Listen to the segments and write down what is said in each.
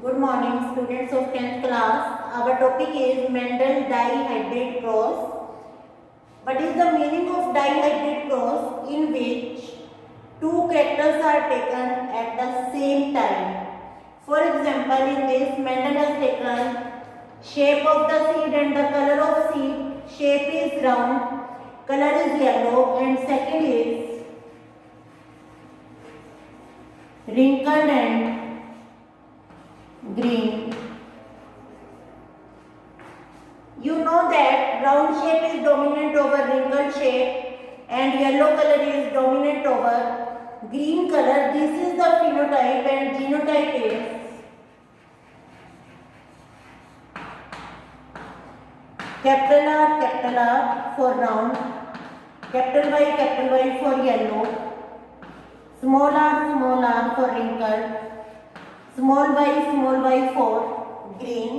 Good morning, students of 10th class. Our topic is Mendel dihybrid cross. What is the meaning of dihybrid cross? In which two characters are taken at the same time. For example, in this, Mendel has taken shape of the seed and the color of seed. Shape is round, color is yellow, and second is wrinkled and green. You know that round shape is dominant over wrinkled shape and yellow color is dominant over green color. This is the phenotype and genotype is capital R for round, capital Y for yellow, small r for wrinkled, small y for green.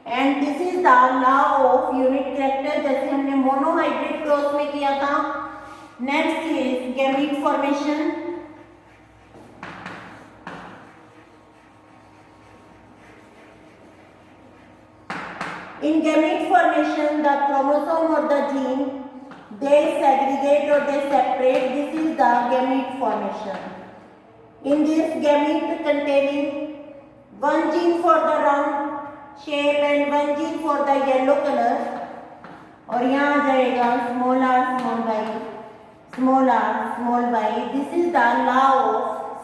And this is the law of unit character, जैसे हमने monohybrid cross में किया था. Next is gamete formation. In gamete formation, the chromosome or the gene, they segregate or they separate. This is the gamete formation. In this gamete containing one gene for the round shape and one gene for the yellow color, और यहाँ आ जाएगा small r small y. This is the law of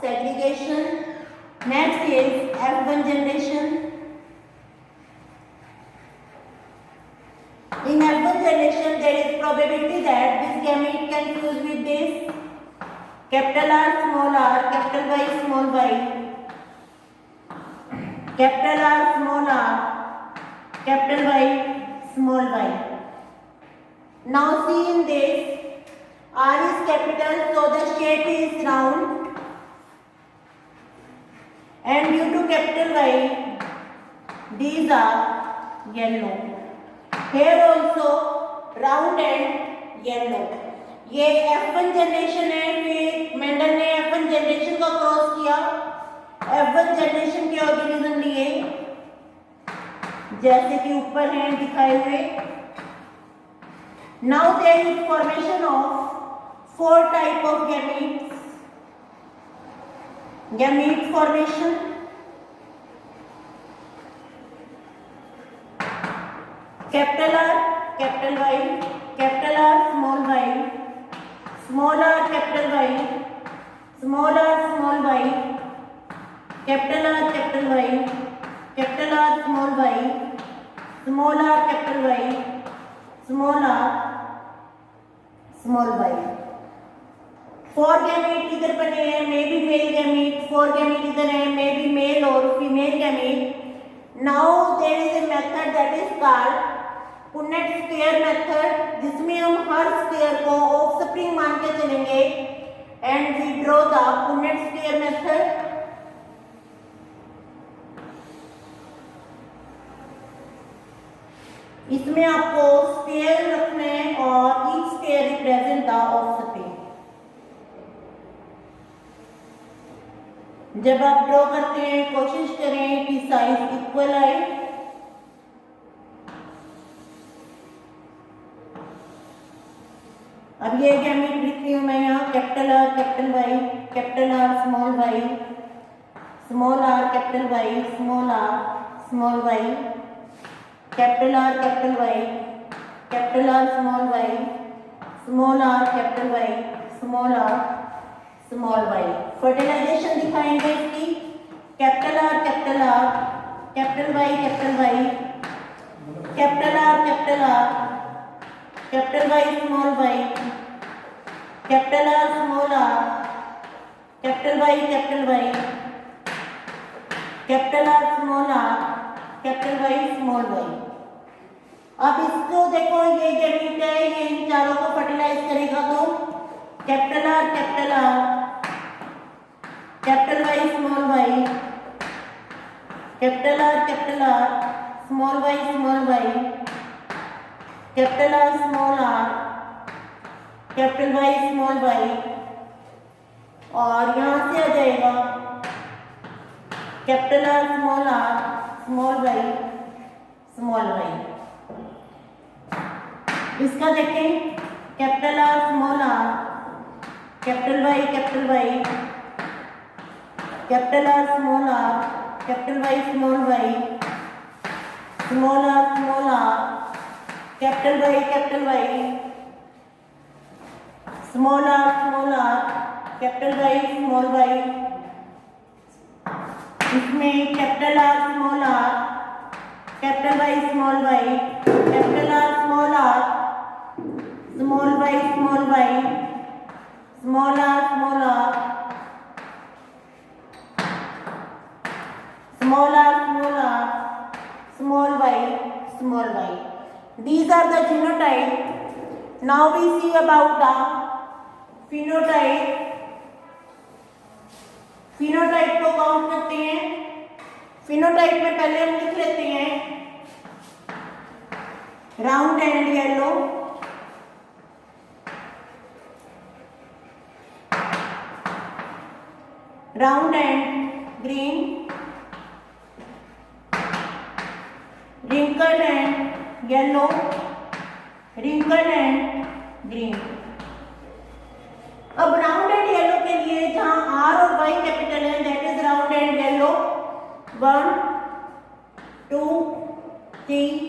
segregation. Next is F1 generation. In F1 generation, there is probability that this gamete can fuse with this capital R, capital Y, capital R, capital Y, small y. Now see in this, R is capital, so the shape is round, and due to capital Y, these are yellow. Here also round and yellow. ये F1 generation है. फिर Mendel ने F1 generation का cross किया, F1 generation के organism लिए, जैसे कि ऊपर हैं दिखाए हुए. Now there is formation of 4 type of gametes. Gamete formation. Capital R, capital Y, capital R, small y, small r, capital Y, small r, small y, capital R, capital Y, capital R, small y, small r, capital Y, small r, small y. 4 gamete इधर बने हैं, may be male gamete. 4 gamete इधर है, may be male और female gamete. Now there is a method that is called Punnett square method, जिसमें हम हर square को ऑफस्प्रिंग मान के चलेंगे and we draw the Punnett square method. इसमें आपको स्क्वायर रखना है और each square represent the offspring. जब आप ड्रॉ करते हैं कोशिश करें कि साइज इक्वल आए. अब ये गैमीट लिखती हूँ मैं यहाँ. Capital R, capital Y, capital R, small y, small r, capital Y, small r, small y, capital R, capital Y, capital R, small y, small r, capital Y, small r, small y. Fertilisation दिखाएंगे इसकी. Capital R, capital R, capital Y, capital Y, capital R, capital R, capital Y, small y, capital R, small r, capital Y, capital Y, capital R, small r, capital Y, small y. अब इसको देखो, ये gamete है, ये इन चारों को fertilise करेगा तो capital R, capital R, capital Y, small y, capital R, capital R, small y, small y, capital R, small r, capital Y, small y, और यहाँ से आ जाएगा capital R, small y, small y. इसका देखें, capital R, small r, capital Y, capital R, small r, capital Y, small y, small r, capital Y, small r, capital Y, small y. इसमें capital R, small r, capital Y, small y, capital R, small r, small y, small r, small r, small r, small y, small y. These are the genotype. Now we see about the phenotype. phenotype को count करते हैं. phenotype में पहले हम लिख लेते हैं round and yellow, round and green, wrinkled and yellow, wrinkled and green. अब राउंड एंड येलो के लिए जहां R और Y कैपिटल है, that is round and yellow. 1 2 3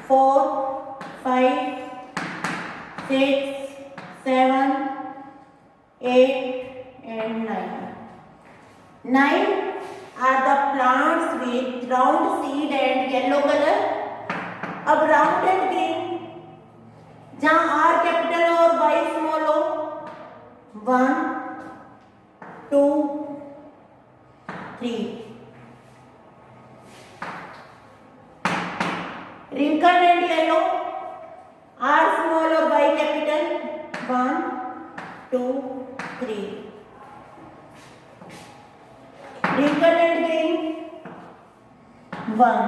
4 5 6 7 8 and 9 are the plants with round seed and yellow color. अब round and green जहां R capital और Y small हो. 1 2 3. wrinkled and yellow, R small और Y capital. 1 2 3. wrinkled and green 1.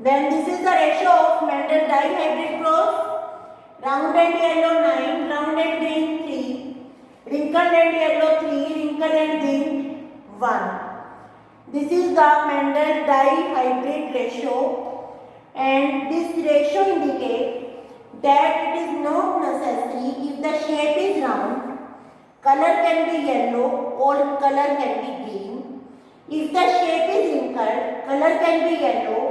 Then this is the ratio of Mendel dihybrid cross. Round and yellow 9, round and green 3, wrinkled and yellow 3, wrinkled and green 1. This is the Mendel dihybrid ratio, and this ratio indicates that it is not necessary if the shape is round, color can be yellow or color can be green. If the shape is wrinkled, color can be yellow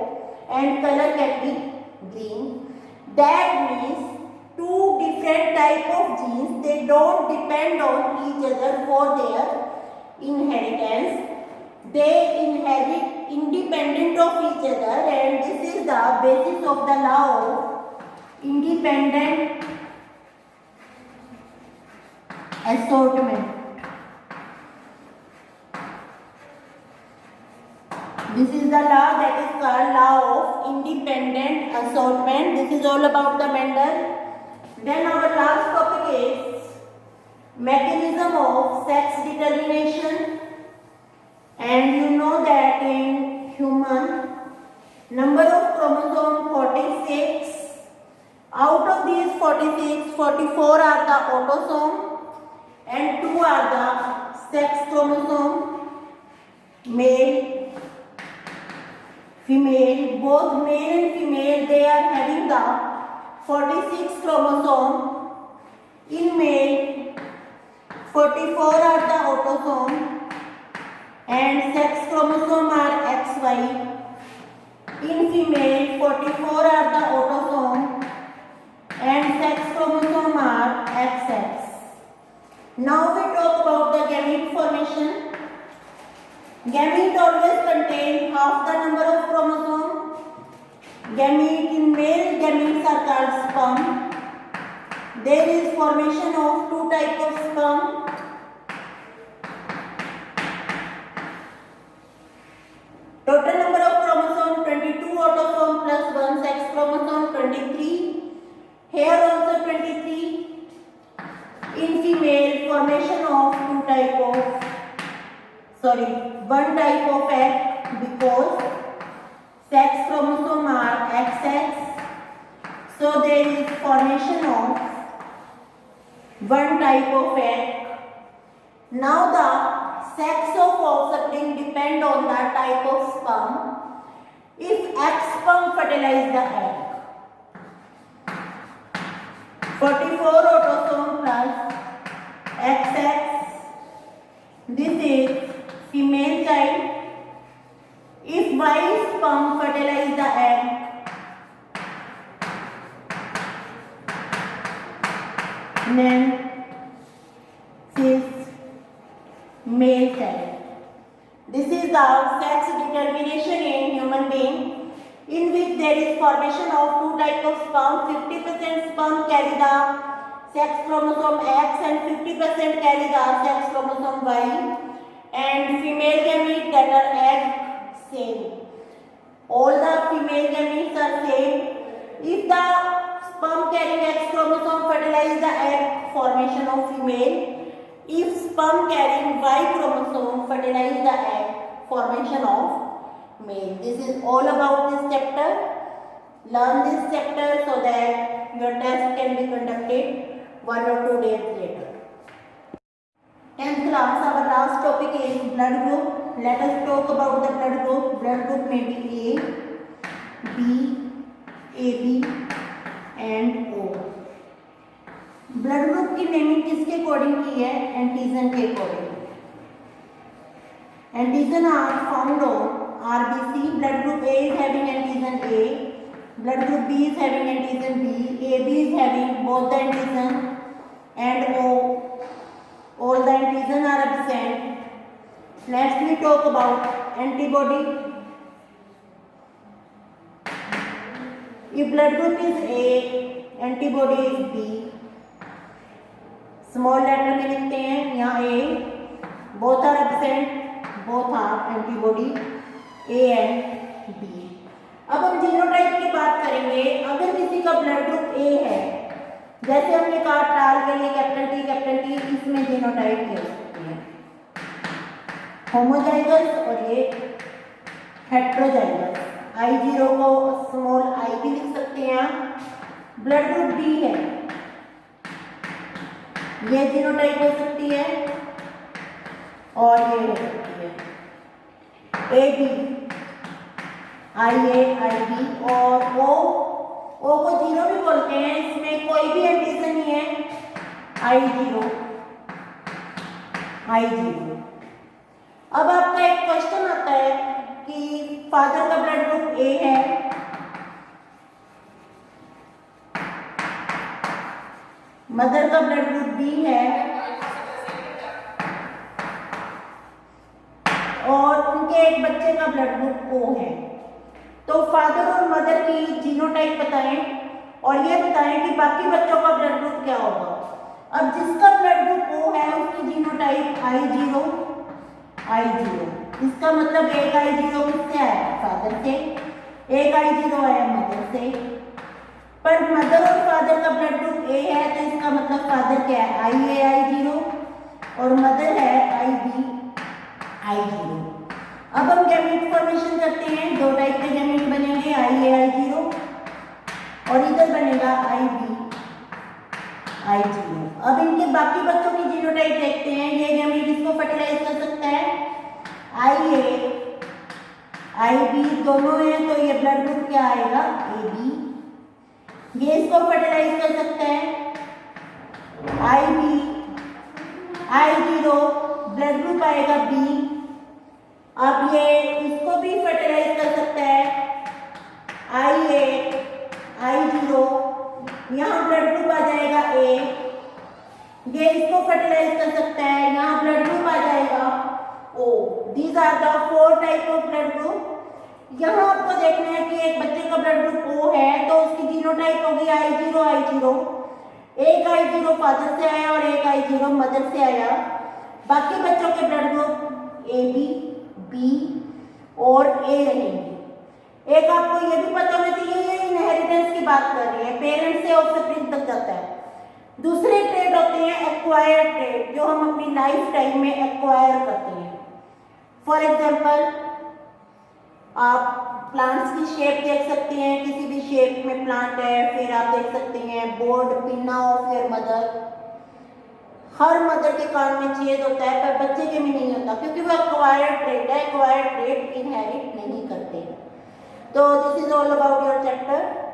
and color can be green. That means two different type of genes, they don't depend on each other for their inheritance. They inherit independent of each other, and this is the basis of the law of independent assortment. This is the law that is called law of independent assortment. This is all about the Mendel. Then our last topic is mechanism of sex determination. And you know that in human, number of chromosome 46. Out of these 46, 44 are the autosome and 2 are the sex chromosome. Male, female, both male and female, they are having the 46 chromosome. In male, 44 are the autosome and sex chromosome are XY. In female, 44 are the autosome and sex chromosome are XX. Now we talk about the gamete formation. Gamete always contain half the number of chromosomes. Gamete in male gametes are called sperm. There is formation of two types of sperm. Total number of chromosomes 22 autosome plus 1 sex chromosome 23. Here also 23. In female, formation of one type of egg because sex chromosome are XX. So there is formation of one type of egg. Now the sex of offspring depend on the type of sperm. If X sperm fertilize the egg, 44 autosome plus XX, this is female child. If Y sperm fertilize the egg, then cis male child. This is the sex determination in human being, in which there is formation of two types of sperm. 50% sperm carry the sex chromosome X and 50% carry the sex chromosome Y, and female gametes that are egg same. All the female gametes are same. If the sperm carrying X chromosome fertilize the egg, formation of female. If sperm carrying Y chromosome fertilize the egg, formation of male. This is all about this chapter. Learn this chapter so that your test can be conducted 1 or 2 days later. 10th class, our last topic is blood group. Let us talk about the blood group. Blood group may be A, B, AB and O. Blood group की naming किसके according की है? Antigen के according. Antigen are found on RBC. Blood group A is having antigen A, blood group B is having antigen B, A B is having both the antigen and O all the antigen are absent. Next we talk about antibody. If blood group is A, antibody is B. Small letter में लिखते हैं यहाँ A, both are absent, both are antibody A and B. अब हम genotype की बात करेंगे. अगर किसी का ब्लड ग्रुप ए है, जैसे हमने कहा टाल के लिए कैपिटल टी, इसमें जीनोटाइप ले सकते हैं होमोजाइगस और ये हेट्रोजाइगस. I0 को स्मॉल आई भी लिख सकते हैं. ब्लड ग्रुप बी है, ये जीनोटाइप हो सकती है और ये हो सकती है. A B, I A, I B और ओ को जीरो भी बोलते हैं. इसमें कोई भी एंटीजन नहीं है. I0. अब आपका एक क्वेश्चन आता है कि फादर का ब्लड ग्रुप ए है, मदर का ब्लड ग्रुप बी है और उनके एक बच्चे का ब्लड ग्रुप ओ है. तो फादर और मदर की जीनोटाइप बताएं और ये बताएं कि बाकी बच्चों का ब्लड ग्रुप क्या होगा. अब जिसका ब्लड ग्रुप ओ है उसकी जीनोटाइप I0. इसका मतलब एक I0 किससे आया? फादर से. एक I0 आया मदर से. पर मदर और फादर का ब्लड ग्रुप ए है तो इसका मतलब फादर क्या है? IA I0 और मदर है IB I0. अब हम गैमेट फॉर्मेशन करते हैं. दो टाइप के गैमेट बनेंगे, IA I0 और इधर बनेगा IB I0. अब इनके बाकी बच्चों की जीनोटाइप देखते हैं. ये गैमेट इसको फर्टिलाइज कर सकता है, IA IB दोनों है तो ये ब्लड ग्रुप क्या आएगा? AB. ये इसको फर्टिलाइज कर सकता है, IB I0 ब्लड ग्रुप आएगा B. अब ये इसको भी फर्टिलाइज कर सकता है, IA I0 यहाँ ब्लड ग्रुप आ जाएगा A. ये इसको फर्टिलाइज कर सकता है, यहाँ ब्लड ग्रुप आ जाएगा O. These are the 4 type of blood group. यहाँ आपको देखना है कि एक बच्चे का ब्लड ग्रुप O है तो उसकी जीनोटाइप होगी I0. एक I0 फादर से आया और एक I0 मदर से आया. बाकी बच्चों के ब्लड ग्रुप AB, B और A रहेंगे. एक आपको ये भी पता होना चाहिए ये इनहेरिटेंस की बात कर रही है, पेरेंट्स से ऑफस्प्रिंग तक जाता है. दूसरे ट्रेड होते हैं एक्वायर्ड ट्रेड, जो हम अपनी लाइफ टाइम में एक्वायर करते हैं. फॉर एग्जाम्पल आप प्लांट्स की शेप देख सकते हैं, किसी भी शेप में प्लांट है. फिर आप देख सकते हैं board pinna of your mother. Her mother के कान में छेद होता है पर बच्चे के में नहीं होता. अक्वायर्ड ट्रेट है, अक्वायर्ड ट्रेट इनहेरिट नहीं करते। तो this is all about your chapter.